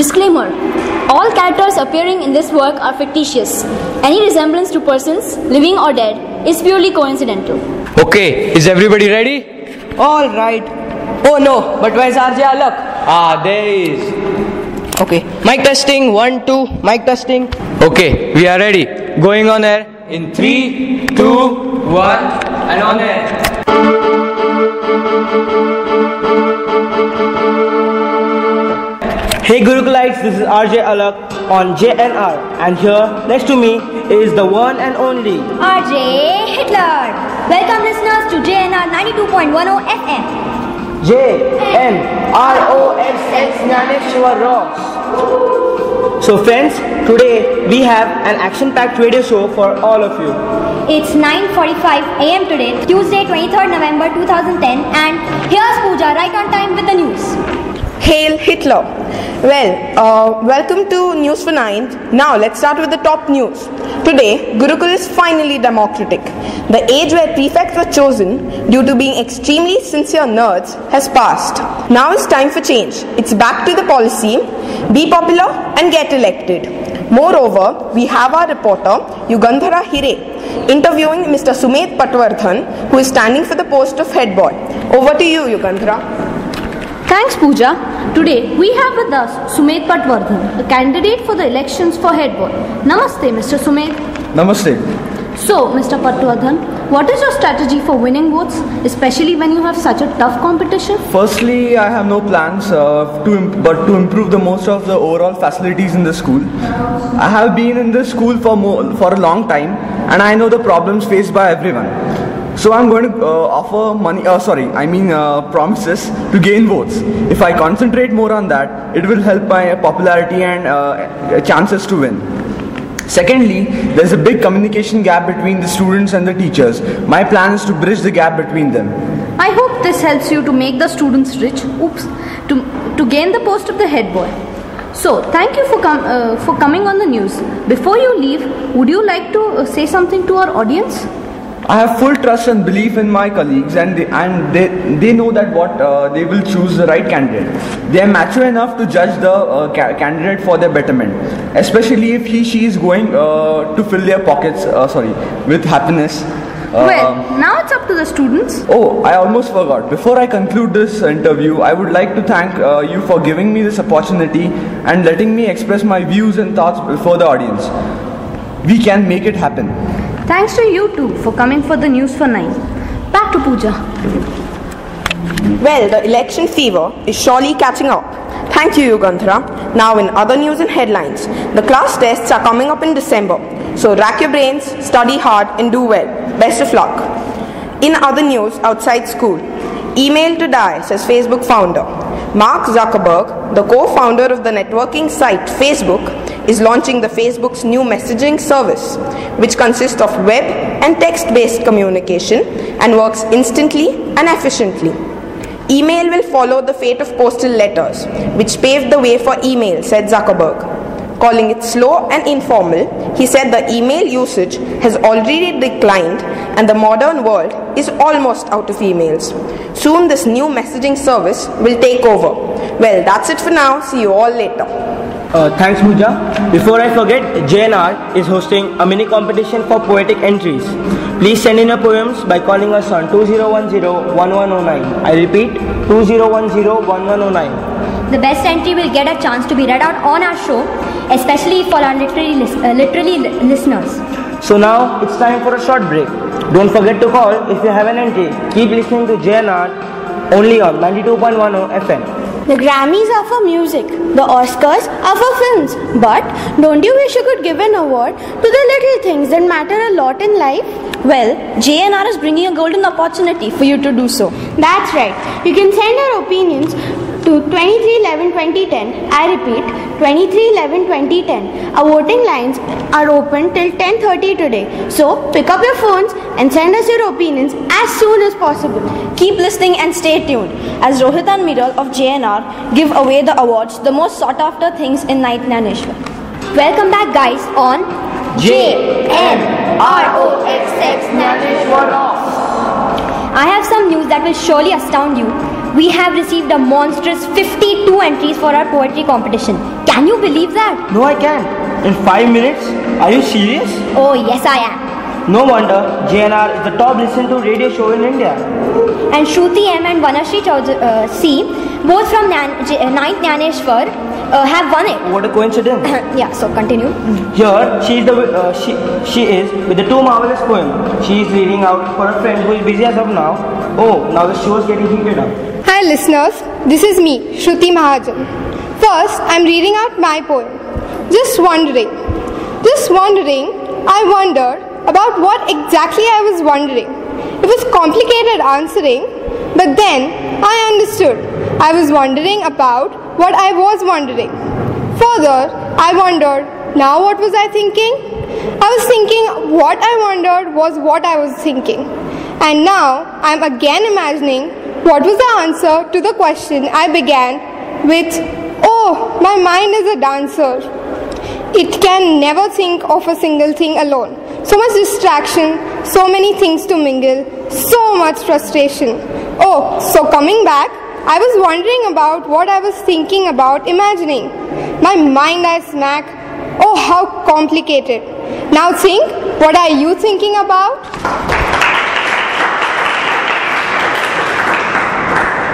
Disclaimer. All characters appearing in this work are fictitious. Any resemblance to persons, living or dead, is purely coincidental. Okay, is everybody ready? Alright. Oh no, but where's RJ Alak? There is. Okay, mic testing, 1, 2, mic testing. Okay, we are ready. Going on air in 3, 2, 1, and on air. Hey Gurukulites, this is RJ Alak on JNR, and here next to me is the one and only RJ Hitler. Welcome listeners to JNR 92.10 FM. JNROXX Gnaneshwar Rocks. So friends, today we have an action-packed radio show for all of you. It's 9:45 AM today, Tuesday 23rd November 2010, and here's Pooja right on time with the news. Hail Hitler. Well, welcome to News for 9. Now let's start with the top news. Today, Gurukul is finally democratic. The age where prefects were chosen due to being extremely sincere nerds has passed. Now it's time for change. It's back to the policy, be popular and get elected. Moreover, we have our reporter, Yugandhara Hire, interviewing Mr. Sumed Patwardhan, who is standing for the post of head boy. Over to you, Yugandhara. Thanks, Pooja. Today, we have with us Sumed Patwardhan, a candidate for the elections for head boy. Namaste, Mr. Sumed. Namaste. So, Mr. Patwardhan, what is your strategy for winning votes, especially when you have such a tough competition? Firstly, I have no plans but to improve the most of the overall facilities in the school. I have been in this school for a long time, and I know the problems faced by everyone. So I'm going to offer promises to gain votes. If I concentrate more on that, it will help my popularity and chances to win. Secondly, there's a big communication gap between the students and the teachers. My plan is to bridge the gap between them. I hope this helps you to make the students rich, to gain the post of the head boy. So, thank you for coming on the news. Before you leave, would you like to say something to our audience? I have full trust and belief in my colleagues, and they know that they will choose the right candidate. They are mature enough to judge the candidate for their betterment, especially if she is going to fill their pockets with happiness. Well, now it's up to the students. Oh, I almost forgot. Before I conclude this interview, I would like to thank you for giving me this opportunity and letting me express my views and thoughts before the audience. We can make it happen. Thanks to you too for coming for the news for 9. Back to Pooja. Well, the election fever is surely catching up. Thank you, Yugandhara. Now in other news and headlines, the class tests are coming up in December. So rack your brains, study hard and do well. Best of luck. In other news outside school, email to die, says Facebook founder. Mark Zuckerberg, the co-founder of the networking site Facebook, is launching the Facebook's new messaging service, which consists of web and text-based communication and works instantly and efficiently. Email will follow the fate of postal letters, which paved the way for email, said Zuckerberg. Calling it slow and informal, he said the email usage has already declined and the modern world is almost out of emails. Soon this new messaging service will take over. Well, that's it for now. See you all later. Thanks Pooja. Before I forget, JNR is hosting a mini competition for poetic entries. Please send in your poems by calling us on 2010-1109. I repeat, 2010-1109. The best entry will get a chance to be read out on our show, especially for our literary listeners. So now it's time for a short break. Don't forget to call if you have an entry. Keep listening to JNR only on 92.10 FM. The Grammys are for music, the Oscars are for films. But don't you wish you could give an award to the little things that matter a lot in life? Well, JNR is bringing a golden opportunity for you to do so. That's right. You can send your opinions to 2311-2010. I repeat, 2311-2010. Our voting lines are open till 10:30 today. So pick up your phones and send us your opinions as soon as possible. Keep listening and stay tuned as Rohit and Miral of JNR give away the awards, the most sought after things in Night Gnaneshwar. Welcome back guys on JNROXX Gnaneshwar Rocks. I have some news that will surely astound you. we have received a monstrous 52 entries for our poetry competition. Can you believe that? No, I can't. In 5 minutes? Are you serious? Oh, yes, I am. No wonder JNR is the top listened to radio show in India. And Shruti M and Vanashri C, both from 9th Jnaneshwar, have won it. What a coincidence. Yeah, so continue. Here, she is with the two marvelous poems. She is reading out for a friend who is busy as of now. Oh, now the show is getting heated up. Hi listeners, this is me, Shruti Mahajan. First, I am reading out my poem. Just wondering, I wondered about what exactly I was wondering. It was complicated answering, but then I understood. I was wondering about what I was wondering. Further, I wondered, now what was I thinking? I was thinking what I wondered was what I was thinking. And now I am again imagining what was the answer to the question I began with, oh, my mind is a dancer. It can never think of a single thing alone. So much distraction, so many things to mingle, so much frustration. Oh, so coming back, I was wondering about what I was thinking about imagining. My mind I smack. Oh, how complicated. Now think, what are you thinking about?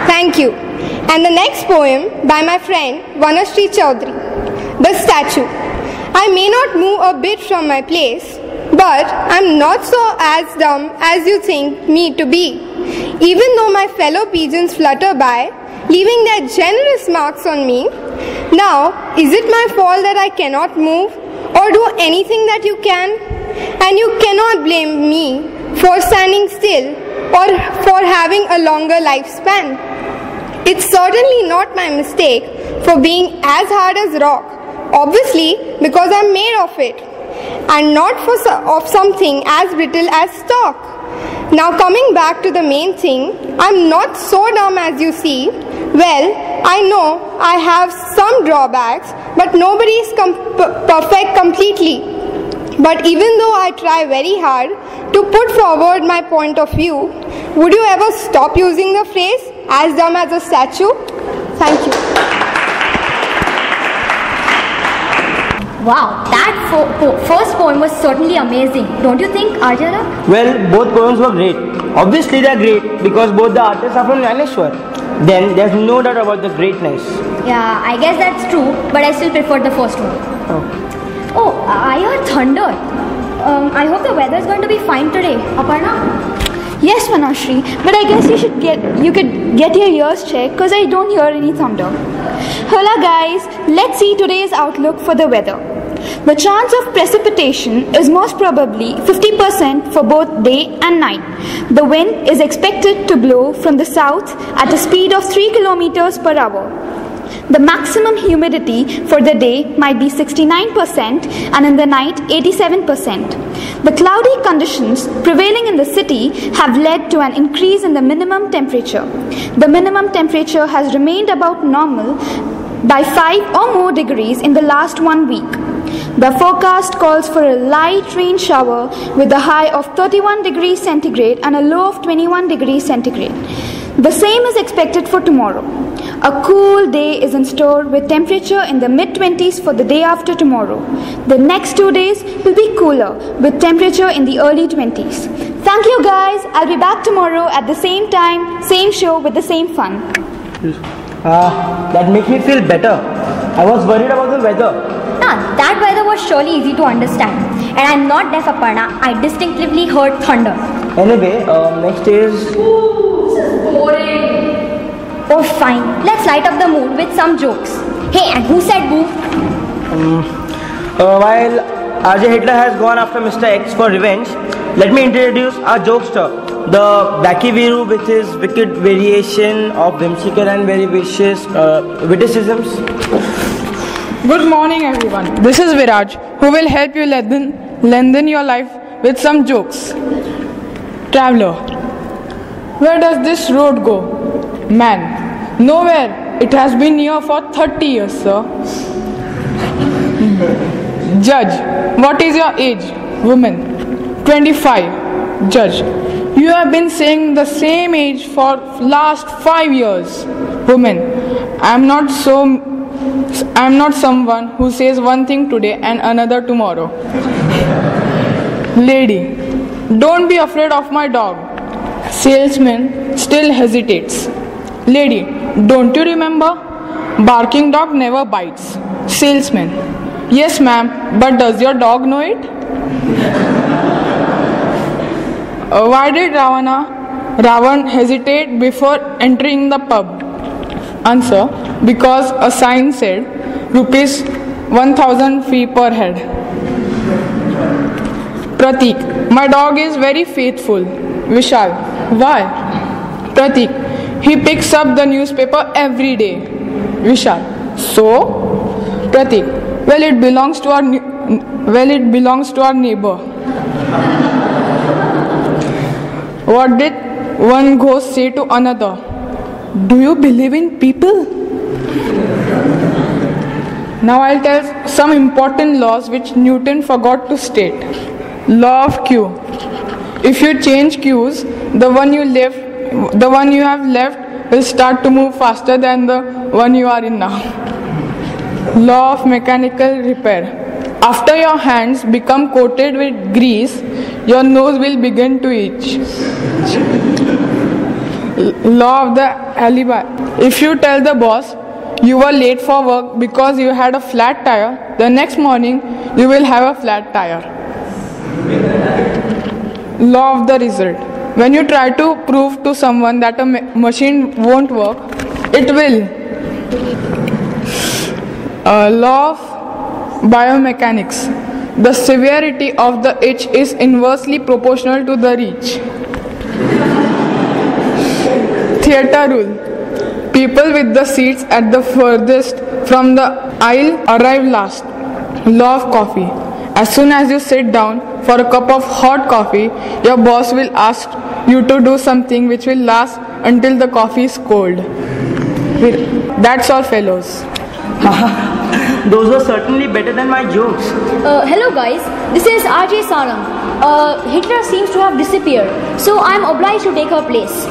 Thank you. And the next poem by my friend Vanashri Chaudhary. The Statue. I may not move a bit from my place, but I'm not so as dumb as you think me to be. Even though my fellow pigeons flutter by, leaving their generous marks on me. Now, is it my fault that I cannot move or do anything that you can? And you cannot blame me for standing still or for having a longer lifespan. It's certainly not my mistake for being as hard as rock. Obviously, because I'm made of it, and not of something as brittle as stock. Now coming back to the main thing, I'm not so dumb as you see. Well, I know I have some drawbacks, but nobody is perfect completely. But even though I try very hard to put forward my point of view, would you ever stop using the phrase, as dumb as a statue? Thank you. Wow, that first poem was certainly amazing. Don't you think, Arjana? Well, both poems were great. Obviously they are great because both the artists are from Jnaneshwar. Then there's no doubt about the greatness. Yeah, I guess that's true, but I still prefer the first one. Oh, I heard thunder. I hope the weather is going to be fine today. Aparna? Yes, Vanashri, but I guess you could get your ears checked because I don't hear any thunder. Hola guys, let's see today's outlook for the weather. The chance of precipitation is most probably 50% for both day and night. The wind is expected to blow from the south at a speed of 3 km per hour. The maximum humidity for the day might be 69% and in the night 87%. The cloudy conditions prevailing in the city have led to an increase in the minimum temperature. The minimum temperature has remained about normal by 5 or more degrees in the last 1 week. The forecast calls for a light rain shower with a high of 31 degrees centigrade and a low of 21 degrees centigrade. The same is expected for tomorrow. A cool day is in store with temperature in the mid-20s for the day after tomorrow. The next 2 days will be cooler with temperature in the early 20s. Thank you guys. I'll be back tomorrow at the same time, same show with the same fun. That makes me feel better. I was worried about the weather. That weather was surely easy to understand. And I'm not deaf, Aparna. I distinctively heard thunder. Anyway, next is... Oh, fine. Let's light up the mood with some jokes. Hey, and who said boo? While RJ Hitler has gone after Mr. X for revenge, let me introduce our jokester, the Wacky Viru with his wicked variation of whimsical and very vicious witticisms. Good morning everyone. This is Viraj who will help you lengthen your life with some jokes. Traveler. Where does this road go? Man, nowhere. It has been here for 30 years, sir. Judge, what is your age? Woman, 25. Judge, you You have been saying the same age for last 5 years. Woman, I am not someone who says one thing today and another tomorrow. Lady, don't be afraid of my dog. Salesman still hesitates. Lady, don't you remember? Barking dog never bites. Salesman, yes ma'am, but does your dog know it? Why did Ravan hesitate before entering the pub? Answer, because a sign said rupees 1000 fee per head. Pratik, my dog is very faithful. Vishal, why? Pratik, he picks up the newspaper every day. Vishal, so? Pratik, well it belongs to our neighbor. What did one ghost say to another? Do you believe in people? Now I'll tell some important laws which Newton forgot to state. Law of Q. If you change Q's, the one you have left will start to move faster than the one you are in now. Law of mechanical repair. After your hands become coated with grease, your nose will begin to itch. Law of the alibi. If you tell the boss you were late for work because you had a flat tire, the next morning you will have a flat tire. Law of the result. When you try to prove to someone that a machine won't work, it will. Law of biomechanics. The severity of the itch is inversely proportional to the reach. Theatre rule. People with the seats at the furthest from the aisle arrive last. Law of coffee. As soon as you sit down for a cup of hot coffee, your boss will ask you to do something which will last until the coffee is cold. That's all, fellows. Those were certainly better than my jokes. Hello guys, this is RJ Sarang. Hitler seems to have disappeared, so I am obliged to take her place.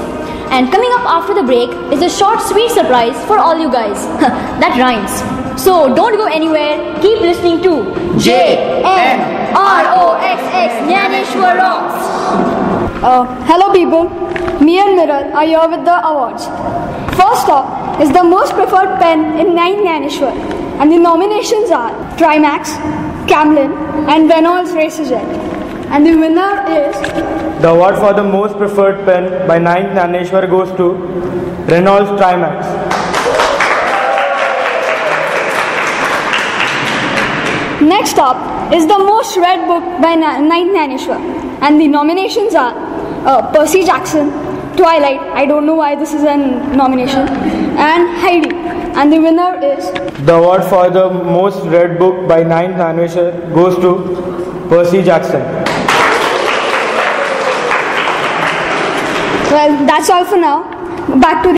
And coming up after the break is a short sweet surprise for all you guys. That rhymes. So don't go anywhere, keep listening to JNROXX Jnaneshwar Rocks. Hello people, me and Miral are here with the awards. First up is the most preferred pen in 9th Jnaneshwar, and the nominations are Trimax, Camlin and Reynolds Racerjet. And the winner is... The award for the most preferred pen by 9th Jnaneshwar goes to Reynolds Trimax. Next up is the most read book by 9th Jnaneshwar, and the nominations are Percy Jackson, Twilight, I don't know why this is a nomination, and Heidi. And the winner is... The award for the most read book by 9th Jnaneshwar goes to Percy Jackson. Well, that's all for now. Back to